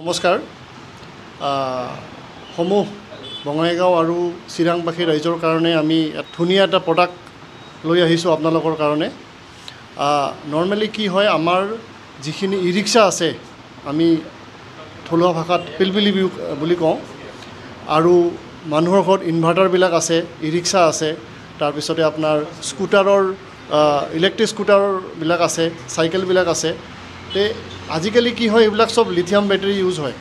নমস্কাৰ সমূহ বঙাইগাঁও আৰু চিৰাংবাসী ৰাইজৰ কাৰণে আমি ধুনীয়া এটা প্ৰডাক্ট লৈ আহিছোঁ আপোনালোকৰ কাৰণে। নৰ্মেলি কি হয়, আমাৰ যিখিনি ই ৰিক্সা আছে, আমি থলুৱা ভাষাত পিলপিলি বুলি কওঁ, আৰু মানুহৰ ঘৰত ইনভাৰ্টাৰবিলাক আছে, ই ৰিক্সা আছে, তাৰপিছতে আপোনাৰ স্কুটাৰৰ ইলেক্ট্ৰিক স্কুটাৰবিলাক আছে, চাইকেলবিলাক আছে। তে আজিকালি কি হয়, এইবিলাক চব লিথিয়াম বেটাৰী ইউজ হয়।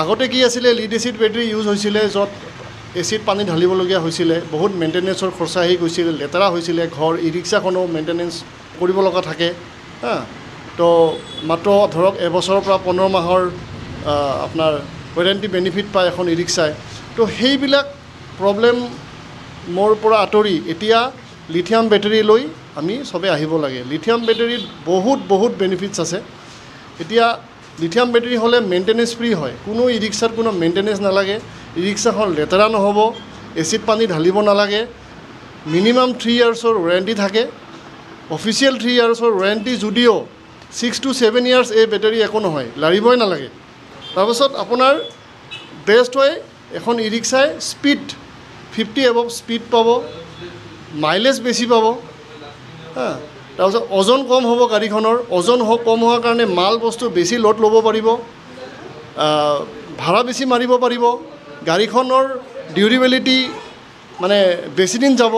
আগতে কি আছিলে, লিড এচিড বেটাৰী ইউজ হৈছিলে, য'ত এচিড পানী ঢালিবলগীয়া হৈছিলে, বহুত মেইনটেনেঞ্চৰ খৰচা আহি গৈছিল, লেতেৰা হৈছিলে, ঘৰ ই ৰিক্সাখনো মেইনটেনেঞ্চ কৰিব লগা থাকে। তো মাত্ৰ ধৰক এবছৰৰ পৰা 15 মাহৰ আপোনাৰ ৱাৰেণ্টি বেনিফিট পায় এখন ই ৰিক্সাই। তো সেইবিলাক প্ৰব্লেম মোৰ পৰা আঁতৰি এতিয়া লিথিয়াম বেটাৰী লৈ আমি চবেই আহিব লাগে। লিথিয়াম বেটাৰীত বহুত বেনিফিটছ আছে। এতিয়া লিথিয়াম বেটাৰী হ'লে মেইনটেনেঞ্চ ফ্ৰী হয়, কোনো ই ৰিক্সাত কোনো মেইনটেনেঞ্চ নালাগে, ই ৰিক্সাখন লেতেৰা নহ'ব, এচিড পানী ঢালিব নালাগে, মিনিমাম 3 ইয়াৰ্ছৰ ৱাৰেণ্টি থাকে। অফিচিয়েল 3 ইয়াৰ্ছৰ ৱাৰেণ্টি যদিও 6 to 7 ইয়াৰ্ছ এই বেটাৰী একো নহয়, লাৰিবই নালাগে। তাৰপাছত আপোনাৰ বেষ্ট হয় এখন ই ৰিক্সাই স্পীড 50 এবভ স্পীড পাব, মাইলেজ বেছি পাব। তাৰপিছত ওজন কম হ'ব গাড়ীখনৰ, ওজন কম হোৱাৰ কাৰণে মাল বস্তু বেছি লোড ল'ব পাৰিব, ভাড়া বেছি মাৰিব পাৰিব, গাড়ীখনৰ ডিউৰেবিলিটি মানে বেছি দিন যাব,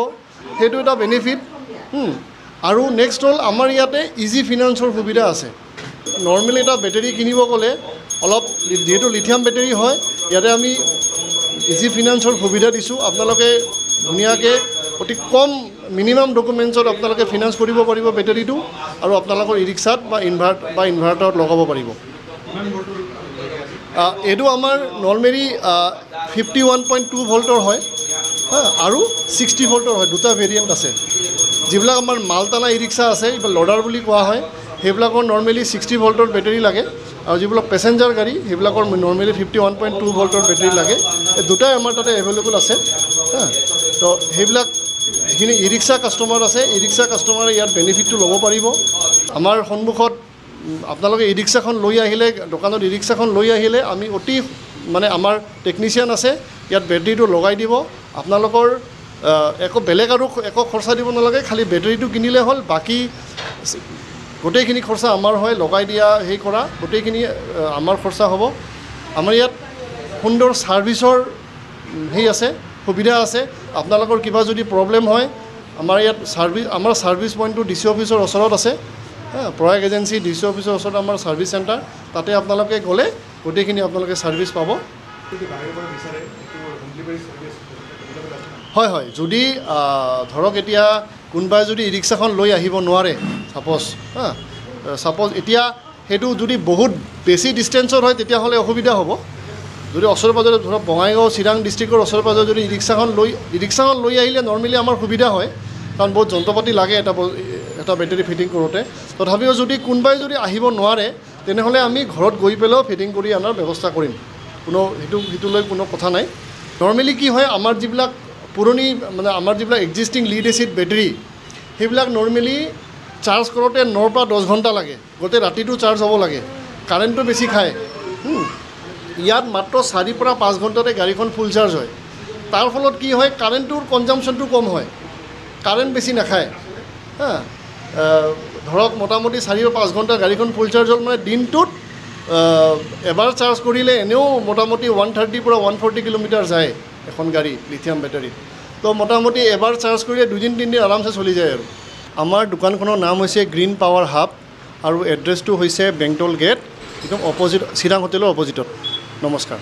সেইটো এটা বেনিফিট। আৰু নেক্সট হ'ল আমাৰ ইয়াতে ইজি ফিনান্সৰ সুবিধা আছে। নৰ্মেলি এটা বেটাৰী কিনিব গ'লে অলপ, যিহেতু লিথিয়াম বেটাৰী হয়, ইয়াতে আমি ইজি ফিনান্সৰ সুবিধা দিছোঁ। আপোনালোকে ধুনীয়াকৈ অতি কম মিনিমাম ডকুমেণ্টছত আপোনালোকে ফিনান্স কৰিব পাৰিব বেটাৰীটো, আৰু আপোনালোকৰ ই ৰিক্সাত বা ইনভাৰ্টাৰত লগাব পাৰিব। এইটো আমাৰ নৰ্মেলি 51.2 ভল্টৰ হয়, আৰু 60 ভল্টৰ হয়, দুটা ভেৰিয়েণ্ট আছে। যিবিলাক আমাৰ মালটানা ই ৰিক্সা আছে, এইবিলাক লডাৰ বুলি কোৱা হয়, সেইবিলাকৰ নৰ্মেলি 60 ভল্টৰ বেটাৰী লাগে, আৰু যিবিলাক পেচেঞ্জাৰ গাড়ী সেইবিলাকৰ নৰ্মেলি 51.2 ভল্টৰ বেটাৰী লাগে। এই দুটাই আমাৰ তাতে এভেইলেবল আছে। তো সেইবিলাক যিখিনি ই ৰিক্সা কাষ্টমাৰ আছে, ই ৰিক্সা কাষ্টমাৰে ইয়াত বেনিফিটটো ল'ব পাৰিব। আমাৰ সন্মুখত আপোনালোকে ই ৰিক্সাখন লৈ আহিলে, দোকানত ই ৰিক্সাখন লৈ আহিলে, আমি অতি মানে আমাৰ টেকনিচিয়ান আছে, ইয়াত বেটাৰীটো লগাই দিব। আপোনালোকৰ একো বেলেগ আৰু একো খৰচা দিব নালাগে, খালি বেটাৰীটো কিনিলে হ'ল, বাকী গোটেইখিনি খৰচা আমাৰ হয়, লগাই দিয়া সেই কৰা গোটেইখিনি আমাৰ খৰচা হ'ব। আমাৰ ইয়াত সুন্দৰ ছাৰ্ভিচৰ আছে, সুবিধা আছে। আপোনালোকৰ কিবা যদি প্ৰব্লেম হয়, আমাৰ ইয়াত আমাৰ ছাৰ্ভিচ পইণ্টটো DC অফিচৰ ওচৰত আছে। প্ৰয়াগ এজেঞ্চি DC অফিচৰ ওচৰত আমাৰ ছাৰ্ভিচ চেণ্টাৰ, তাতে আপোনালোকে গ'লে গোটেইখিনি আপোনালোকে ছাৰ্ভিচ পাব। হয়, যদি ধৰক এতিয়া কোনোবাই যদি ই ৰিক্সাখন লৈ আহিব নোৱাৰে, ছাপ'জ এতিয়া সেইটো যদি বহুত বেছি ডিষ্টেঞ্চৰ হয়, তেতিয়াহ'লে অসুবিধা হ'ব। যদি ওচৰে পাজৰে ধৰক বঙাইগাঁও চিৰাং ডিষ্ট্ৰিক্টৰ ওচৰে পাজৰে যদি ই ৰিক্সাখন লৈ আহিলে নৰ্মেলি আমাৰ সুবিধা হয়, কাৰণ বহুত যন্ত্ৰ পাতি লাগে এটা বেটাৰী ফিটিং কৰোঁতে। তথাপিও যদি কোনোবাই যদি আহিব নোৱাৰে, তেনেহ'লে আমি ঘৰত গৈ পেলাইও ফিটিং কৰি অনাৰ ব্যৱস্থা কৰিম, সেইটো লৈ কোনো কথা নাই। নৰ্মেলি কি হয়, আমাৰ যিবিলাক পুৰণি মানে আমাৰ যিবিলাক এক্সিষ্টিং লিড এচিড বেটাৰী, সেইবিলাক নৰ্মেলি চাৰ্জ কৰোঁতে 9 পৰা 10 ঘণ্টা লাগে, গোটেই ৰাতিটো চাৰ্জ হ'ব লাগে, কাৰেণ্টটো বেছি খায়। ইয়াত মাত্ৰ 4 পৰা 5 ঘণ্টাতে গাড়ীখন ফুল চাৰ্জ হয়। তাৰ ফলত কি হয়, কাৰেণ্টটোৰ কনজামশ্যনটো কম হয়, কাৰেণ্ট বেছি নাখায়। ধৰক মোটামুটি 4 বা 5 ঘণ্টা গাড়ীখন ফুল চাৰ্জ হ'ল, মানে দিনটোত এবাৰ চাৰ্জ কৰিলে এনেও মোটামুটি 130 পৰা 140 কিলোমিটাৰ যায় এখন গাড়ী লিথিয়াম বেটাৰী। তো মোটামুটি এবাৰ চাৰ্জ কৰিলে 2-3 দিন আৰামছে চলি যায়। আৰু আমাৰ দোকানখনৰ নাম হৈছে গ্ৰীণ পাৱাৰ হাব, আৰু এড্ৰেছটো হৈছে বেংটল গেট, একদম অপজিট চিৰাং হোটেলৰ অপজিটত। নমস্কাৰ।